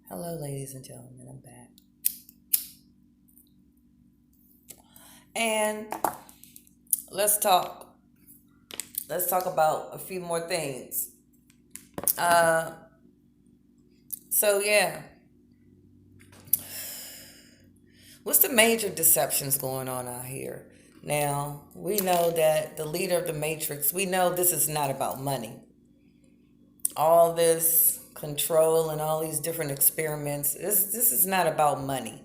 Hello, ladies and gentlemen. I'm back. And let's talk. Let's talk about a few more things. Uh, yeah, what's the major deceptions going on out here? Now, we know that the leader of the Matrix, we know this is not about money. All this control and all these different experiments, this is not about money.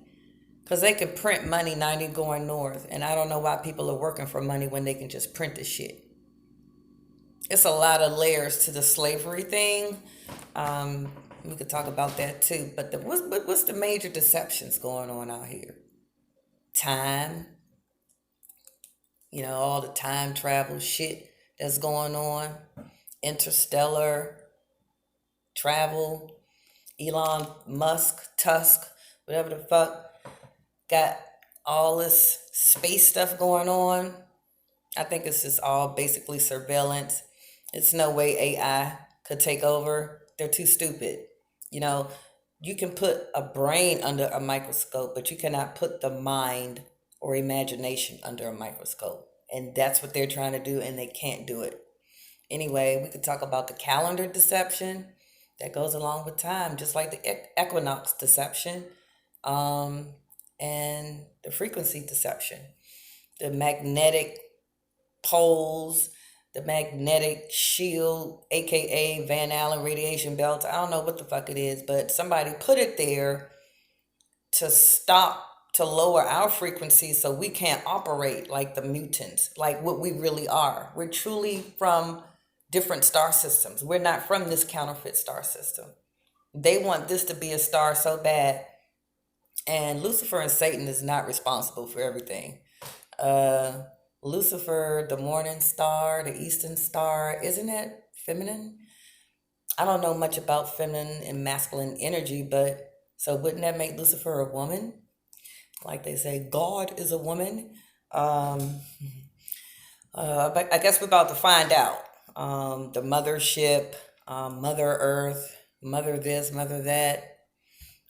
Because they can print money 90 going north. And I don't know why people are working for money when they can just print the shit. It's a lot of layers to the slavery thing. We could talk about that too. But what's the major deceptions going on out here? Time, all the time travel shit that's going on. Interstellar travel. Elon Musk, Tusk, whatever the fuck, got all this space stuff going on. I think it's just all basically surveillance. It's no way AI could take over. They're too stupid. You know, you can put a brain under a microscope, but you cannot put the mind or imagination under a microscope. And that's what they're trying to do, and they can't do it. Anyway, we could talk about the calendar deception that goes along with time, just like the equinox deception um, and the frequency deception, the magnetic poles, the magnetic shield, aka Van Allen radiation belt. I don't know what the fuck it is, but somebody put it there to stop, to lower our frequency so we can't operate like the mutants, like what we really are. We're truly from different star systems. We're not from this counterfeit star system. They want this to be a star so bad. And Lucifer and Satan is not responsible for everything. Uh, Lucifer, the morning star, the eastern star, isn't it feminine? I don't know much about feminine and masculine energy, but so wouldn't that make Lucifer a woman? Like they say, God is a woman. Um, but I guess we're about to find out. The mothership, Mother Earth, Mother this, Mother that.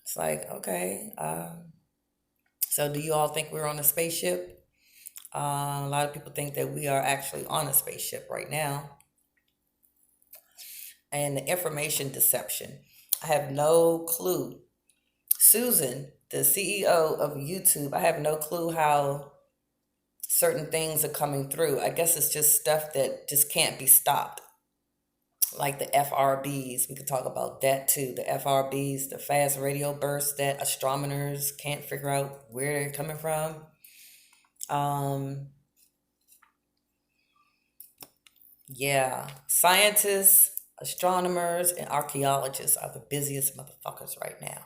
It's like, okay. So do you all think we're on a spaceship? A lot of people think that we are actually on a spaceship right now. And the information deception. I have no clue. Susan, the CEO of YouTube, I have no clue how certain things are coming through. I guess it's just stuff that just can't be stopped. Like the FRBs, we could talk about that too. The FRBs, the fast radio bursts that astronomers can't figure out where they're coming from. Um, yeah, scientists, astronomers, and archaeologists are the busiest motherfuckers right now.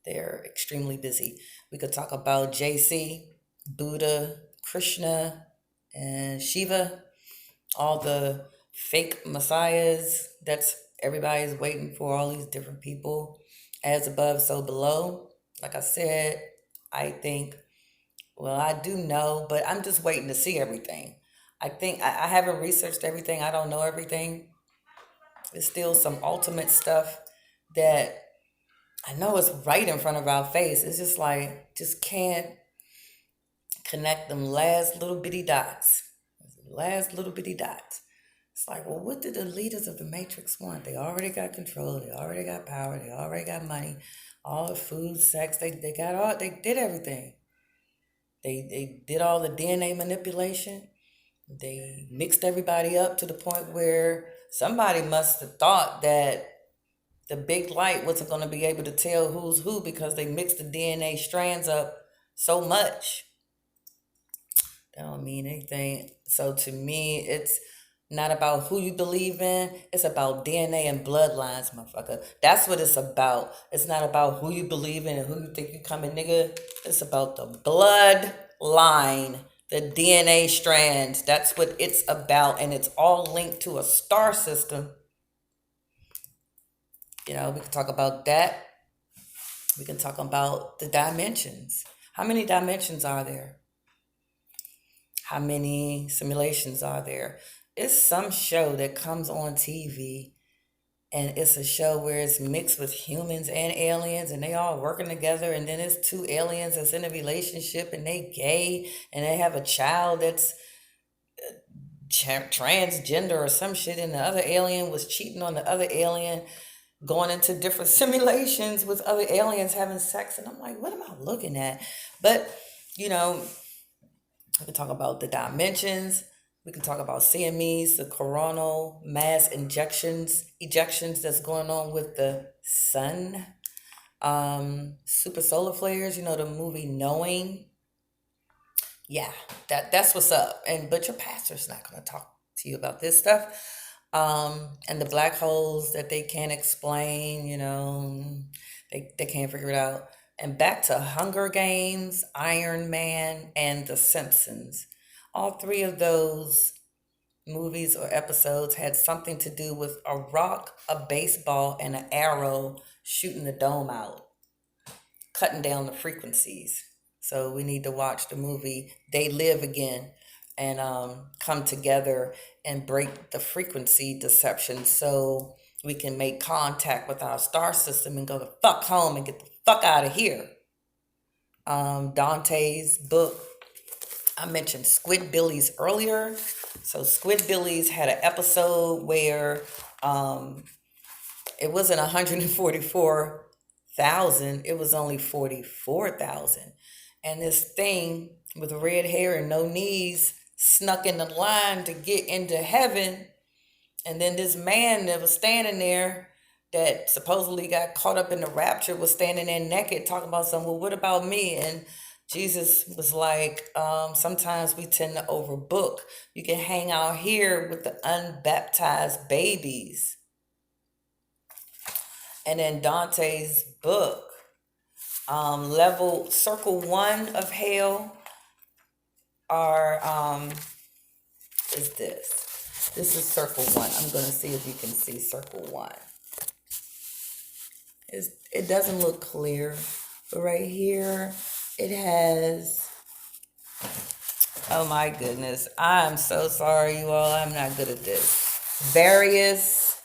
They're extremely busy. We could talk about JC, Buddha, Krishna, and Shiva, all the fake messiahs that's everybody's waiting for, all these different people. As above, so below. Like I said, I think, well, I do know, but I'm just waiting to see everything. I think I haven't researched everything. I don't know everything. There's still some ultimate stuff that I know it's right in front of our face. It's just like, just can't connect them last little bitty dots. Last little bitty dots. It's like, well, what did the leaders of the Matrix want? They already got control. They already got power. They already got money. All the food, sex. They got all. They did everything. They did all the DNA manipulation. They mixed everybody up to the point where somebody must have thought that the big light wasn't going to be able to tell who's who because they mixed the DNA strands up so much. That don't mean anything. So to me, it's not about who you believe in. It's about DNA and bloodlines, motherfucker. That's what it's about. It's not about who you believe in and who you think you coming, nigga. It's about the bloodline, the DNA strands. That's what it's about. And it's all linked to a star system. We can talk about that. We can talk about the dimensions. How many dimensions are there? How many simulations are there? It's some show that comes on TV and it's a show where it's mixed with humans and aliens, and they all working together, and then there's two aliens that's in a relationship, and they gay, and they have a child that's transgender or some shit, and the other alien was cheating on the other alien, going into different simulations with other aliens having sex. And I'm like, what am I looking at? But you know, we can talk about the dimensions. We can talk about CMEs, the coronal mass ejections that's going on with the sun. Super solar flares, you know, the movie Knowing. Yeah, that's what's up. And but your pastor's not gonna talk to you about this stuff. And the black holes that they can't explain, you know, they can't figure it out. And back to Hunger Games, Iron Man, and The Simpsons. All three of those movies or episodes had something to do with a rock, a baseball, and an arrow shooting the dome out, cutting down the frequencies. So we need to watch the movie They Live Again and come together and break the frequency deception so we can make contact with our star system and go the fuck home and get the fuck out of here. Dante's book, I mentioned Squidbillies earlier. So Squidbillies had an episode where it wasn't 144,000, it was only 44,000. And this thing with red hair and no knees snuck in the line to get into heaven. And then this man that was standing there that supposedly got caught up in the rapture was standing there naked talking about something. Well, what about me? And Jesus was like, sometimes we tend to overbook. You can hang out here with the unbaptized babies. And in Dante's book, level circle 1 of hell are is this. This is circle 1. I'm going to see if you can see circle 1. It doesn't look clear, but right here it has, oh my goodness, I'm so sorry you all, I'm not good at this. Various,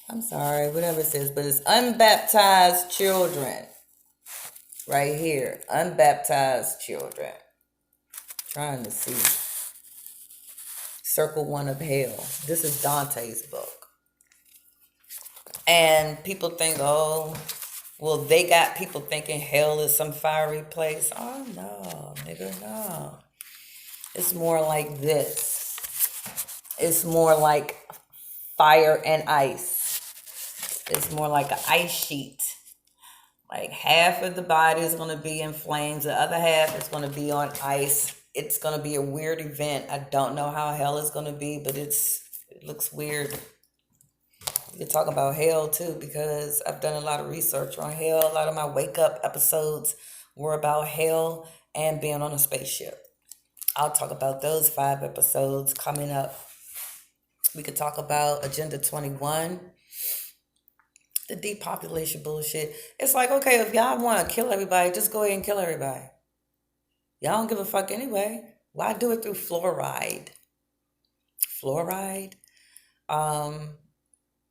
I'm sorry, whatever it says, but it's unbaptized children. Right here, unbaptized children. Trying to see. Circle 1 of hell. This is Dante's book. And people think, oh, well, they got people thinking hell is some fiery place. Oh, no, nigga, no. It's more like this. It's more like fire and ice. It's more like an ice sheet. Like half of the body is going to be in flames. The other half is going to be on ice. It's going to be a weird event. I don't know how hell is going to be, but it looks weird. We could talk about hell too, because I've done a lot of research on hell. A lot of my wake up episodes were about hell and being on a spaceship. I'll talk about those 5 episodes coming up. We could talk about Agenda 21. The depopulation bullshit. It's like, okay, if y'all want to kill everybody, just go ahead and kill everybody. Y'all don't give a fuck anyway. Why do it through fluoride? Fluoride?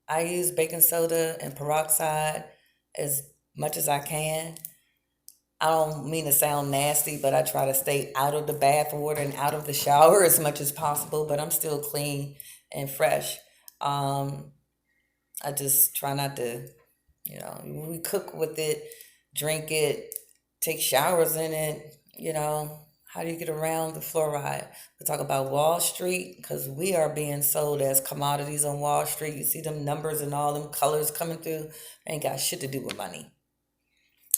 I use baking soda and peroxide as much as I can. I don't mean to sound nasty, but I try to stay out of the bath water and out of the shower as much as possible, but I'm still clean and fresh. I just try not to, you know, we cook with it, drink it, take showers in it, you know. How do you get around the fluoride? We talk about Wall Street because we are being sold as commodities on Wall Street. You see them numbers and all them colors coming through. Ain't got shit to do with money.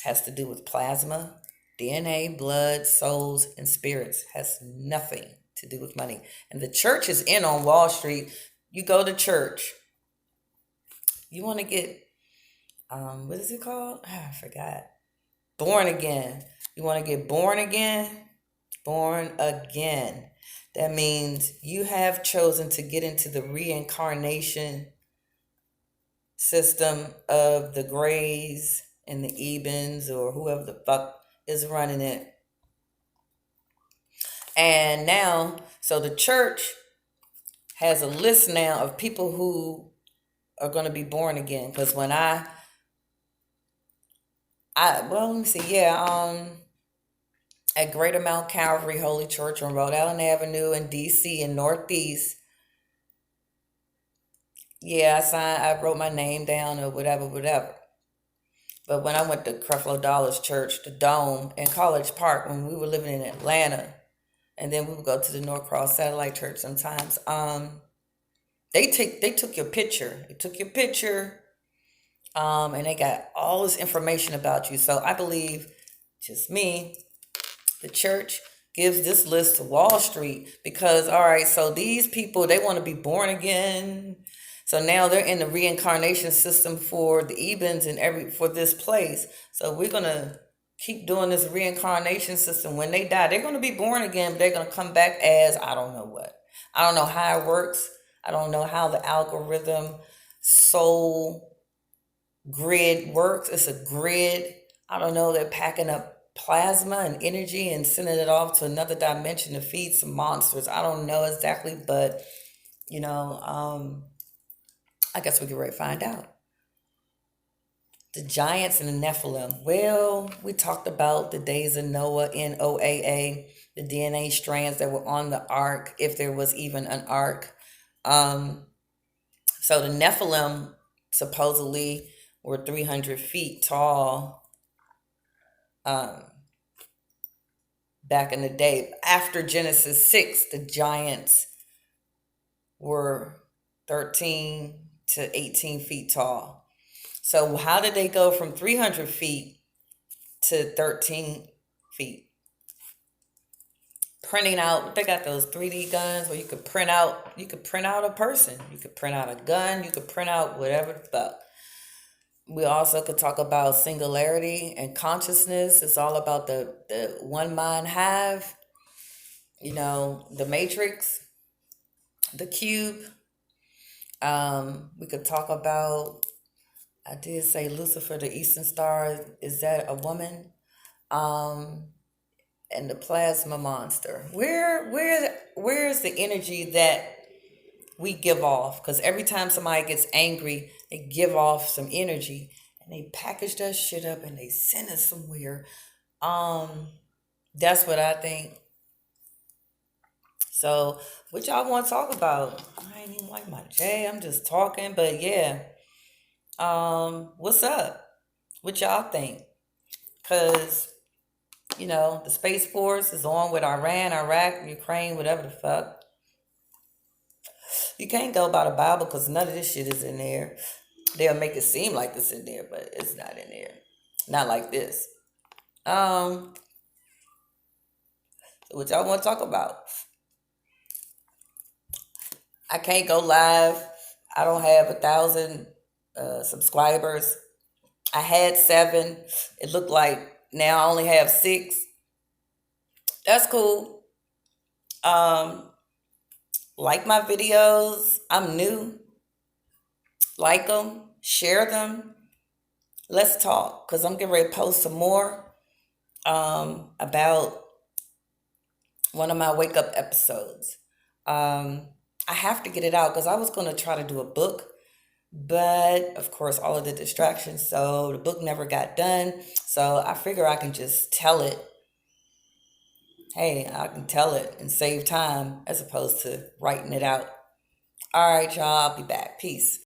Has to do with plasma, DNA, blood, souls, and spirits. Has nothing to do with money. And the church is in on Wall Street. You go to church. You want to get, what is it called? I forgot. Born again. You want to get born again? Born again. That means you have chosen to get into the reincarnation system of the Greys and the Ebens or whoever the fuck is running it. And now, so the church has a list now of people who are going to be born again. Because when well, let me see. Yeah, at Greater Mount Calvary Holy Church on Rhode Island Avenue in DC in Northeast. Yeah, I wrote my name down or whatever, whatever. But when I went to Creflo Dollar's church, the Dome in College Park, when we were living in Atlanta, and then we would go to the Norcross Satellite Church sometimes. They took your picture. They took your picture, and they got all this information about you. So I believe, just me, the church gives this list to Wall Street because, all right, so these people, they want to be born again. So now they're in the reincarnation system for the Ebens and for this place. So we're gonna keep doing this reincarnation system. When they die, they're gonna be born again, but they're gonna come back as I don't know what. I don't know how it works. I don't know how the algorithm soul grid works. It's a grid. I don't know. They're packing up plasma and energy and sending it off to another dimension to feed some monsters. I don't know exactly, but you know, I guess we can ready to find out. The giants and the Nephilim. Well, we talked about the days of Noah, NOAA, the DNA strands that were on the ark, if there was even an ark. So the Nephilim supposedly were 300 feet tall back in the day. After Genesis 6, the giants were 13 to 18 feet tall. So how did they go from 300 feet to 13 feet? Printing out, they got those 3D guns where you could print out a person. You could print out a gun, you could print out whatever the fuck. We also could talk about singularity and consciousness. It's all about the one mind have, the matrix, the cube. We could talk about, I did say Lucifer, the Eastern Star, is that a woman? And the plasma monster. Where's the energy that we give off? Because every time somebody gets angry, they give off some energy and they package that shit up and they send it somewhere. That's what I think. So, what y'all want to talk about? I ain't even like my J. I'm just talking, but yeah. What's up? What y'all think? Cause the Space Force is on with Iran, Iraq, Ukraine, whatever the fuck. You can't go by the Bible because none of this shit is in there. They'll make it seem like it's in there, but it's not in there. Not like this. So what y'all want to talk about? I can't go live. I don't have 1,000 subscribers. I had 7. It looked like now I only have 6. That's cool. Like my videos. I'm new. Like them. Share them. Let's talk. Because I'm getting ready to post some more about one of my wake up episodes. I have to get it out because I was going to try to do a book. But of course, all of the distractions. So the book never got done. So I figure I can just tell it. Hey, I can tell it and save time as opposed to writing it out. All right, y'all. I'll be back. Peace.